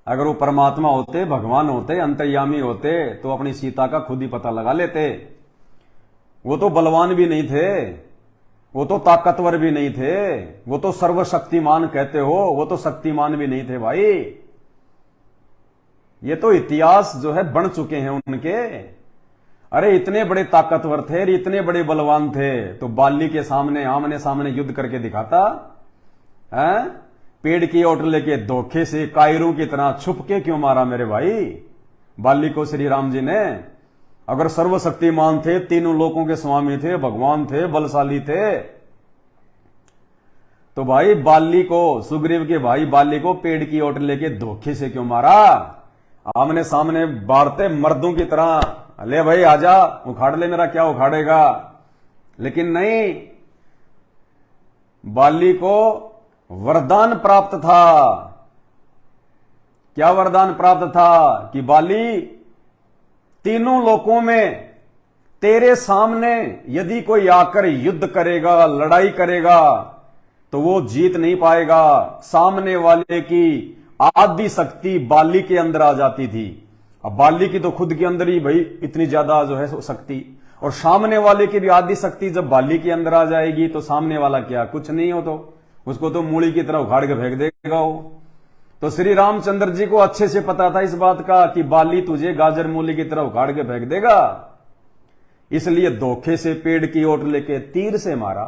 अगर वो परमात्मा होते, भगवान होते, अंतर्यामी होते तो अपनी सीता का खुद ही पता लगा लेते। वो तो बलवान भी नहीं थे, वो तो ताकतवर भी नहीं थे, वो तो सर्वशक्तिमान कहते हो, वो तो शक्तिमान भी नहीं थे भाई। ये तो इतिहास जो है बन चुके हैं उनके। अरे इतने बड़े ताकतवर थे, इतने बड़े बलवान थे, तो बाली के सामने आमने सामने युद्ध करके दिखाता है? पेड़ की ओट लेके धोखे से कायरों की तरह छुप के क्यों मारा मेरे भाई बाली को श्री राम जी ने? अगर सर्वशक्तिमान थे, तीनों लोकों के स्वामी थे, भगवान थे, बलशाली थे, तो भाई बाली को, सुग्रीव के भाई बाली को पेड़ की ओट लेके धोखे से क्यों मारा? आमने सामने बारते मर्दों की तरह, ले भाई आजा उखाड़ ले, मेरा क्या उखाड़ेगा? लेकिन नहीं, बाली को वरदान प्राप्त था। क्या वरदान प्राप्त था? कि बाली, तीनों लोकों में तेरे सामने यदि कोई आकर युद्ध करेगा, लड़ाई करेगा, तो वो जीत नहीं पाएगा। सामने वाले की आदि शक्ति बाली के अंदर आ जाती थी। अब बाली की तो खुद के अंदर ही भाई इतनी ज्यादा जो है शक्ति, और सामने वाले की भी आदि शक्ति जब बाली के अंदर आ जाएगी तो सामने वाला क्या, कुछ नहीं हो, तो उसको तो मूली की तरह उखाड़ के फेंक देगा वो। तो श्री रामचंद्र जी को अच्छे से पता था इस बात का कि बाली तुझे गाजर मूली की तरह उखाड़ के फेंक देगा, इसलिए धोखे से पेड़ की ओट लेके तीर से मारा।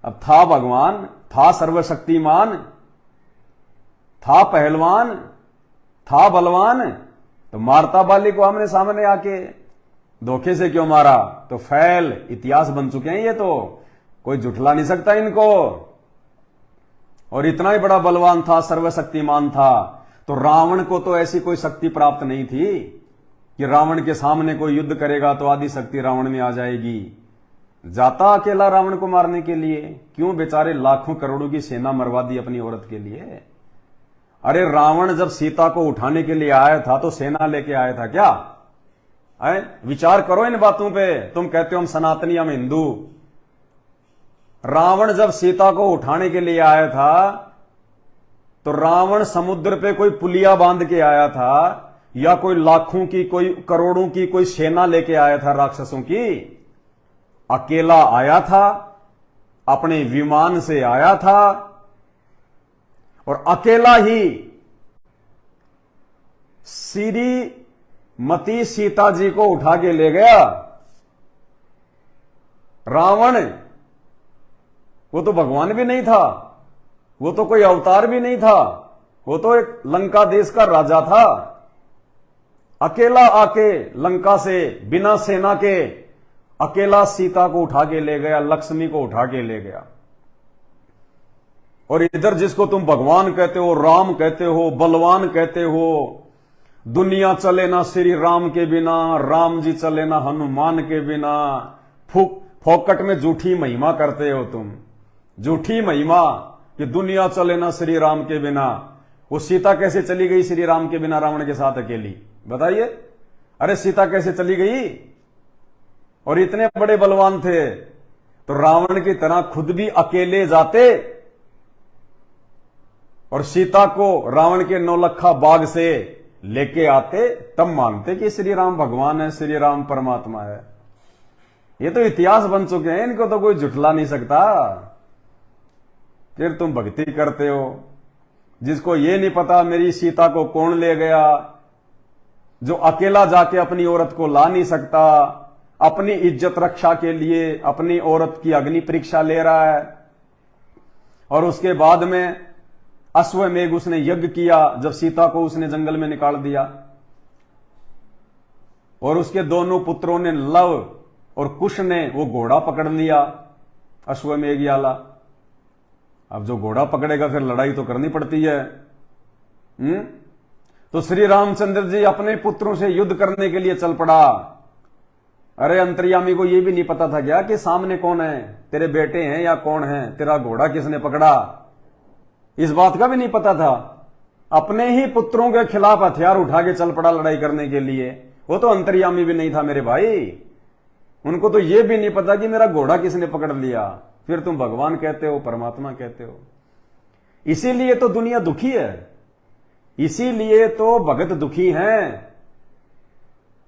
अब था भगवान, था सर्वशक्तिमान, था पहलवान, था बलवान, तो मारता बाली को आमने सामने आके, धोखे से क्यों मारा? तो फैल इतिहास बन चुके हैं ये, तो कोई जुटला नहीं सकता इनको। और इतना ही बड़ा बलवान था, सर्वशक्तिमान था, तो रावण को तो ऐसी कोई शक्ति प्राप्त नहीं थी कि रावण के सामने कोई युद्ध करेगा तो आदि शक्ति रावण में आ जाएगी। जाता अकेला रावण को मारने के लिए, क्यों बेचारे लाखों करोड़ों की सेना मरवा दी अपनी औरत के लिए। अरे रावण जब सीता को उठाने के लिए आया था तो सेना लेके आया था क्या? विचार करो इन बातों पे। तुम कहते हो हम सनातनी, हम हिंदू। रावण जब सीता को उठाने के लिए आया था तो रावण समुद्र पे कोई पुलिया बांध के आया था, या कोई लाखों की, कोई करोड़ों की कोई सेना लेके आया था राक्षसों की? अकेला आया था, अपने विमान से आया था, और अकेला ही श्रीमती सीता जी को उठा के ले गया। रावण वो तो भगवान भी नहीं था, वो तो कोई अवतार भी नहीं था, वो तो एक लंका देश का राजा था। अकेला आके लंका से बिना सेना के अकेला सीता को उठा के ले गया, लक्ष्मी को उठा के ले गया। और इधर जिसको तुम भगवान कहते हो, राम कहते हो, बलवान कहते हो, दुनिया चले ना श्री राम के बिना, राम जी चले ना हनुमान के बिना, फोकट में झूठी महिमा करते हो तुम, झूठी महिमा कि दुनिया चले ना श्री राम के बिना। वो सीता कैसे चली गई श्री राम के बिना रावण के साथ अकेली, बताइए? अरे सीता कैसे चली गई? और इतने बड़े बलवान थे तो रावण की तरह खुद भी अकेले जाते और सीता को रावण के नौलखा बाग से लेके आते, तब मानते कि श्री राम भगवान है, श्री राम परमात्मा है। ये तो इतिहास बन चुके हैं, इनको तो कोई जुटला नहीं सकता। फिर तुम भक्ति करते हो, जिसको ये नहीं पता मेरी सीता को कौन ले गया, जो अकेला जाके अपनी औरत को ला नहीं सकता, अपनी इज्जत रक्षा के लिए अपनी औरत की अग्नि परीक्षा ले रहा है। और उसके बाद में अश्वमेघ उसने यज्ञ किया जब सीता को उसने जंगल में निकाल दिया, और उसके दोनों पुत्रों ने, लव और कुश ने, वो घोड़ा पकड़ लिया अश्वमेघ वाला। अब जो घोड़ा पकड़ेगा फिर लड़ाई तो करनी पड़ती है। तो श्री रामचंद्र जी अपने पुत्रों से युद्ध करने के लिए चल पड़ा। अरे अंतर्यामी को यह भी नहीं पता था क्या कि सामने कौन है, तेरे बेटे हैं या कौन है, तेरा घोड़ा किसने पकड़ा, इस बात का भी नहीं पता था। अपने ही पुत्रों के खिलाफ हथियार उठा के चल पड़ा लड़ाई करने के लिए। वो तो अंतर्यामी भी नहीं था मेरे भाई, उनको तो यह भी नहीं पता कि मेरा घोड़ा किसने पकड़ लिया। फिर तुम भगवान कहते हो, परमात्मा कहते हो। इसीलिए तो दुनिया दुखी है, इसीलिए तो भगत दुखी हैं।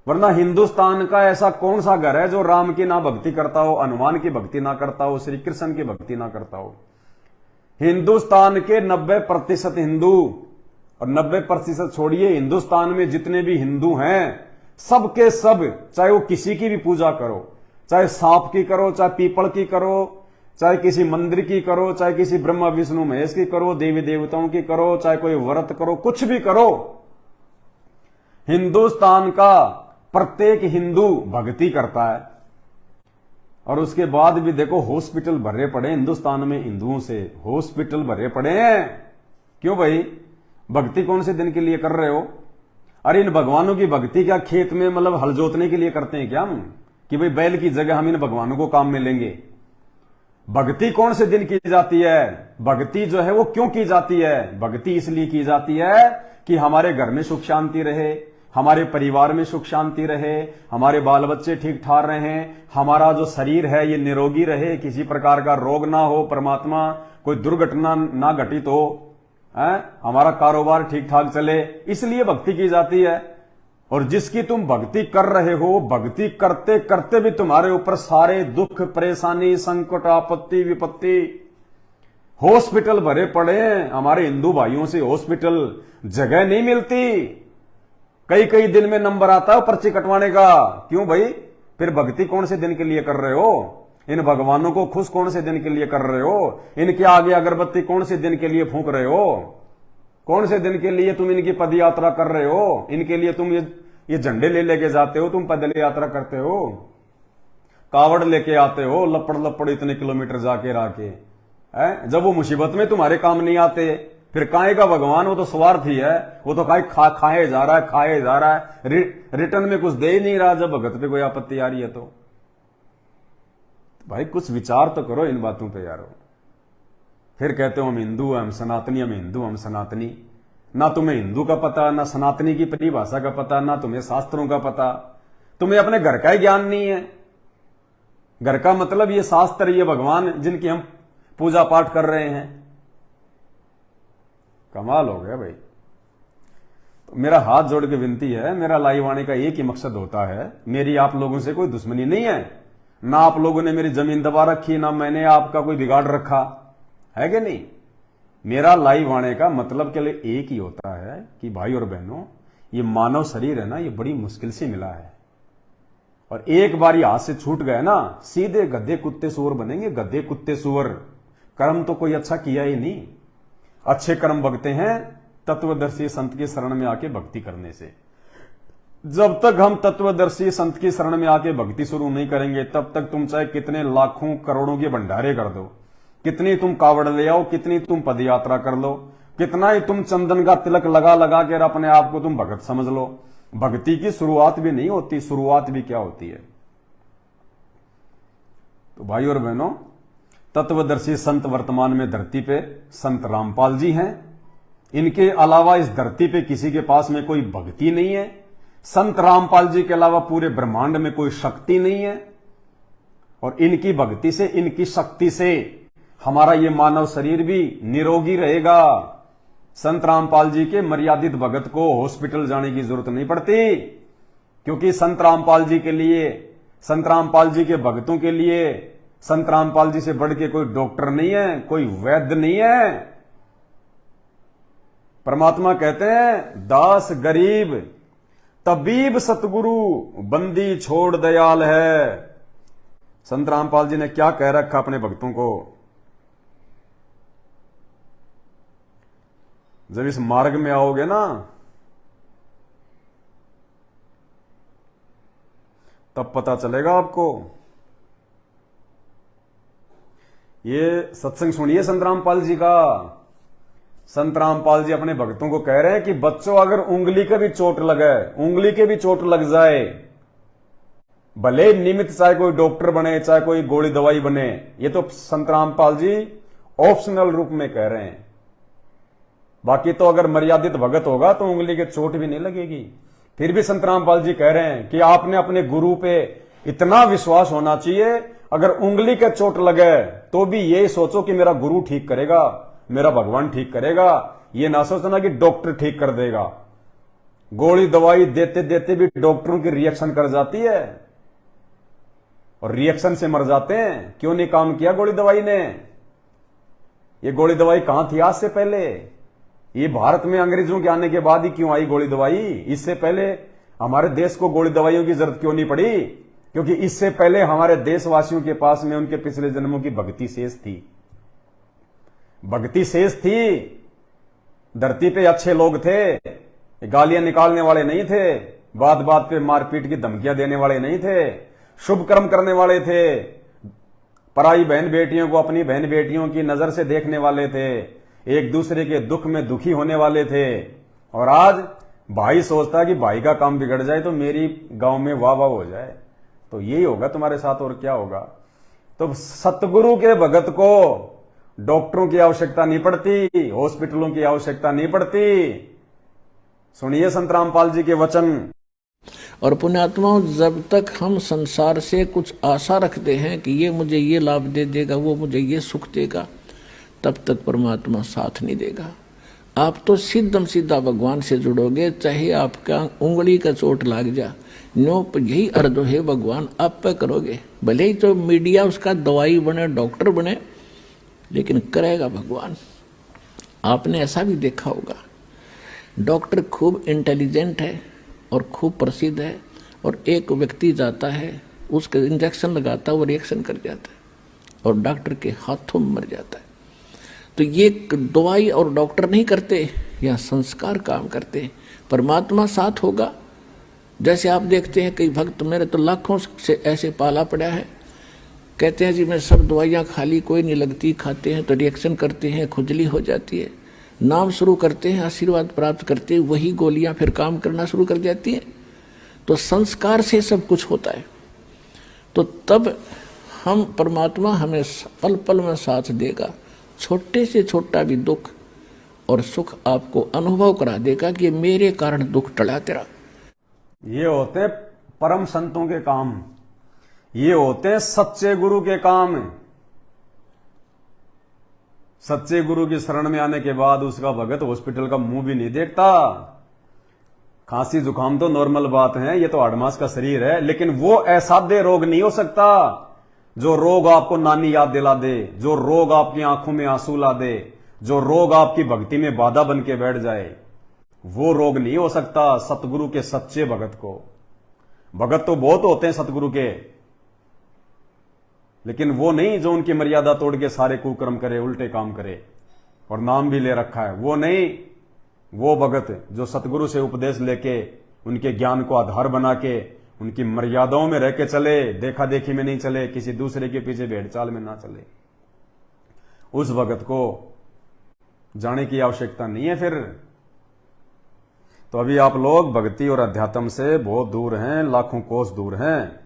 वरना हिंदुस्तान का ऐसा कौन सा घर है जो राम की ना भक्ति करता हो, हनुमान की भक्ति ना करता हो, श्री कृष्ण की भक्ति ना करता हो। हिंदुस्तान के 90% हिंदू, और 90% छोड़िए, हिंदुस्तान में जितने भी हिंदू हैं सब के सब, चाहे वो किसी की भी पूजा करो, चाहे सांप की करो, चाहे पीपल की करो, चाहे किसी मंदिर की करो, चाहे किसी ब्रह्मा विष्णु महेश की करो, देवी देवताओं की करो, चाहे कोई व्रत करो, कुछ भी करो, हिंदुस्तान का प्रत्येक हिंदू भक्ति करता है। और उसके बाद भी देखो हॉस्पिटल भरे पड़े हिंदुस्तान में हिंदुओं से, हॉस्पिटल भरे पड़े हैं। क्यों भाई? भक्ति कौन से दिन के लिए कर रहे हो? अरे इन भगवानों की भक्ति क्या खेत में मतलब हल जोतने के लिए करते हैं क्या हम, कि भाई बैल की जगह हम इन भगवानों को काम में लेंगे? भक्ति कौन से दिन की जाती है? भक्ति जो है वो क्यों की जाती है? भक्ति इसलिए की जाती है कि हमारे घर में सुख शांति रहे, हमारे परिवार में सुख शांति रहे, हमारे बाल बच्चे ठीक ठाक रहें, हमारा जो शरीर है ये निरोगी रहे, किसी प्रकार का रोग ना हो, परमात्मा कोई दुर्घटना ना घटित हो, हमारा कारोबार ठीक ठाक चले, इसलिए भक्ति की जाती है। और जिसकी तुम भक्ति कर रहे हो, भक्ति करते करते भी तुम्हारे ऊपर सारे दुख, परेशानी, संकट, आपत्ति, विपत्ति, हॉस्पिटल भरे पड़े हैं। हमारे हिंदू भाइयों से हॉस्पिटल जगह नहीं मिलती, कई कई दिन में नंबर आता है पर्ची कटवाने का। क्यों भाई? फिर भक्ति कौन से दिन के लिए कर रहे हो? इन भगवानों को खुश कौन से दिन के लिए कर रहे हो? इनके आगे अगरबत्ती कौन से दिन के लिए फूंक रहे हो? कौन से दिन के लिए तुम इनकी पद यात्रा कर रहे हो? इनके लिए तुम ये झंडे ले लेके जाते हो, तुम पैदल यात्रा करते हो, कावड़ लेके आते हो, लपड़ लपड़ इतने किलोमीटर जाके राके, जब वो मुसीबत में तुम्हारे काम नहीं आते, फिर काहे का भगवान? वो तो स्वार्थी है, वो तो खाए जा रहा है, खाए जा रहा है, रिटर्न में कुछ दे ही नहीं रहा। जब भगत पे कोई आपत्ति आ रही है तो भाई कुछ विचार तो करो इन बातों पे यारो। फिर कहते हो हम हिंदू, हम सनातनी, हम हिंदू, हम सनातनी। ना तुम्हें हिंदू का पता, ना सनातनी की परिभाषा का पता, ना तुम्हें शास्त्रों का पता, तुम्हें अपने घर का ही ज्ञान नहीं है। घर का मतलब ये शास्त्र, ये भगवान जिनकी हम पूजा पाठ कर रहे हैं। कमाल हो गया भाई। तो मेरा हाथ जोड़ के विनती है, मेरा लाइव आने का एक ही मकसद होता है, मेरी आप लोगों से कोई दुश्मनी नहीं है, ना आप लोगों ने मेरी जमीन दबा रखी, ना मैंने आपका कोई बिगाड़ रखा है कि नहीं। मेरा लाइव आने का मतलब के लिए एक ही होता है कि भाई और बहनों, ये मानव शरीर है ना, ये बड़ी मुश्किल से मिला है, और एक बार हाथ से छूट गए ना, सीधे गधे कुत्ते सुअर बनेंगे। गधे कुत्ते सुअर, कर्म तो कोई अच्छा किया ही नहीं। अच्छे कर्म भगते हैं तत्वदर्शी संत की शरण में आके भक्ति करने से। जब तक हम तत्वदर्शी संत की शरण में आके भक्ति शुरू नहीं करेंगे, तब तक तुम चाहे कितने लाखों करोड़ों के भंडारे कर दो, कितनी तुम कावड़ ले आओ, कितनी तुम पद यात्रा कर लो, कितना ही तुम चंदन का तिलक लगा लगा कर अपने आप को तुम भगत समझ लो, भक्ति की शुरुआत भी नहीं होती। शुरुआत भी क्या होती है? तो भाई और बहनों, तत्वदर्शी संत वर्तमान में धरती पे संत रामपाल जी हैं। इनके अलावा इस धरती पे किसी के पास में कोई भक्ति नहीं है। संत रामपाल जी के अलावा पूरे ब्रह्मांड में कोई शक्ति नहीं है। और इनकी भक्ति से, इनकी शक्ति से हमारा ये मानव शरीर भी निरोगी रहेगा। संत रामपाल जी के मर्यादित भगत को हॉस्पिटल जाने की जरूरत नहीं पड़ती, क्योंकि संत रामपाल जी के लिए, संत रामपाल जी के भक्तों के लिए, संत रामपाल जी से बढ़ के कोई डॉक्टर नहीं है, कोई वैद्य नहीं है। परमात्मा कहते हैं, दास गरीब तबीब सतगुरु बंदी छोड़ दयाल है। संत रामपाल जी ने क्या कह रखा अपने भक्तों को? जब इस मार्ग में आओगे ना, तब पता चलेगा आपको। ये सत्संग सुनिए संत रामपाल जी का। संत रामपाल जी अपने भक्तों को कह रहे हैं कि बच्चों, अगर उंगली के भी चोट लगे, उंगली के भी चोट लग जाए, भले निमित्त चाहे कोई डॉक्टर बने, चाहे कोई गोली दवाई बने, ये तो संत रामपाल जी ऑप्शनल रूप में कह रहे हैं। बाकी तो अगर मर्यादित भगत होगा तो उंगली के चोट भी नहीं लगेगी। फिर भी संत रामपाल जी कह रहे हैं कि आपने अपने गुरु पे इतना विश्वास होना चाहिए, अगर उंगली के चोट लगे तो भी यही सोचो कि मेरा गुरु ठीक करेगा, मेरा भगवान ठीक करेगा। ये ना सोचना कि डॉक्टर ठीक कर देगा। गोली दवाई देते देते भी डॉक्टरों की रिएक्शन कर जाती है और रिएक्शन से मर जाते हैं। क्यों नहीं काम किया गोली दवाई ने? ये गोली दवाई कहां थी आज से पहले? ये भारत में अंग्रेजों के आने के बाद ही क्यों आई गोली दवाई? इससे पहले हमारे देश को गोली दवाइयों की जरूरत क्यों नहीं पड़ी? क्योंकि इससे पहले हमारे देशवासियों के पास में उनके पिछले जन्मों की भक्ति शेष थी। भक्ति शेष थी। धरती पे अच्छे लोग थे, गालियां निकालने वाले नहीं थे, बात बात पे मारपीट की धमकियां देने वाले नहीं थे, शुभ कर्म करने वाले थे, पराई बहन बेटियों को अपनी बहन बेटियों की नजर से देखने वाले थे, एक दूसरे के दुख में दुखी होने वाले थे। और आज भाई सोचता है कि भाई का काम बिगड़ जाए तो मेरी गांव में वाह वाह हो जाए। तो यही होगा तुम्हारे साथ, और क्या होगा? तो सतगुरु के भगत को डॉक्टरों की आवश्यकता नहीं पड़ती, हॉस्पिटलों की आवश्यकता नहीं पड़ती। सुनिए संत रामपाल जी के वचन। और पुण्यात्माओं, जब तक हम संसार से कुछ आशा रखते हैं कि ये मुझे ये लाभ दे देगा, वो मुझे ये सुख देगा, तब तक परमात्मा साथ नहीं देगा। आप तो सीधम सीधा भगवान से जुड़ोगे, चाहे आपका उंगली का चोट लाग जा, नो यही अर्ज है भगवान आप पे करोगे। भले ही तो मीडिया उसका दवाई बने, डॉक्टर बने, लेकिन करेगा भगवान। आपने ऐसा भी देखा होगा, डॉक्टर खूब इंटेलिजेंट है और खूब प्रसिद्ध है, और एक व्यक्ति जाता है, उसका इंजेक्शन लगाता है, वो रिएक्शन कर जाता है और डॉक्टर के हाथों में मर जाता है। तो ये दवाई और डॉक्टर नहीं करते, या संस्कार काम करते। परमात्मा साथ होगा। जैसे आप देखते हैं कई भक्त, मेरे तो लाखों से ऐसे पाला पड़ा है, कहते हैं जी मैं सब दवाइयाँ खा ली, कोई नहीं लगती, खाते हैं तो रिएक्शन करते हैं, खुजली हो जाती है, नाम शुरू करते हैं, आशीर्वाद प्राप्त करते हैं, वही गोलियां फिर काम करना शुरू कर जाती हैं। तो संस्कार से सब कुछ होता है। तो तब हम परमात्मा हमें पल पल में साथ देगा। छोटे से छोटा भी दुख और सुख आपको अनुभव करा देगा कि मेरे कारण दुख टला तेरा। ये होते हैं परम संतों के काम, ये होते हैं सच्चे गुरु के काम। सच्चे गुरु की शरण में आने के बाद उसका भगत हॉस्पिटल का मुंह भी नहीं देखता। खांसी जुकाम तो नॉर्मल बात है, ये तो आड़मास का शरीर है, लेकिन वो असाध्य रोग नहीं हो सकता जो रोग आपको नानी याद दिला दे, जो रोग आपकी आंखों में आंसू ला दे, जो रोग आपकी भक्ति में बाधा बन के बैठ जाए। वो रोग नहीं हो सकता सतगुरु के सच्चे भगत को। भगत तो बहुत होते हैं सतगुरु के, लेकिन वो नहीं जो उनकी मर्यादा तोड़ के सारे कुकर्म करे, उल्टे काम करे और नाम भी ले रखा है। वो नहीं, वो भगत जो सतगुरु से उपदेश लेके, उनके ज्ञान को आधार बना के, उनकी मर्यादाओं में रह के चले, देखा देखी में नहीं चले, किसी दूसरे के पीछे भेड़चाल में ना चले, उस भगत को जाने की आवश्यकता नहीं है फिर। तो अभी आप लोग भक्ति और अध्यात्म से बहुत दूर हैं, लाखों कोस दूर हैं।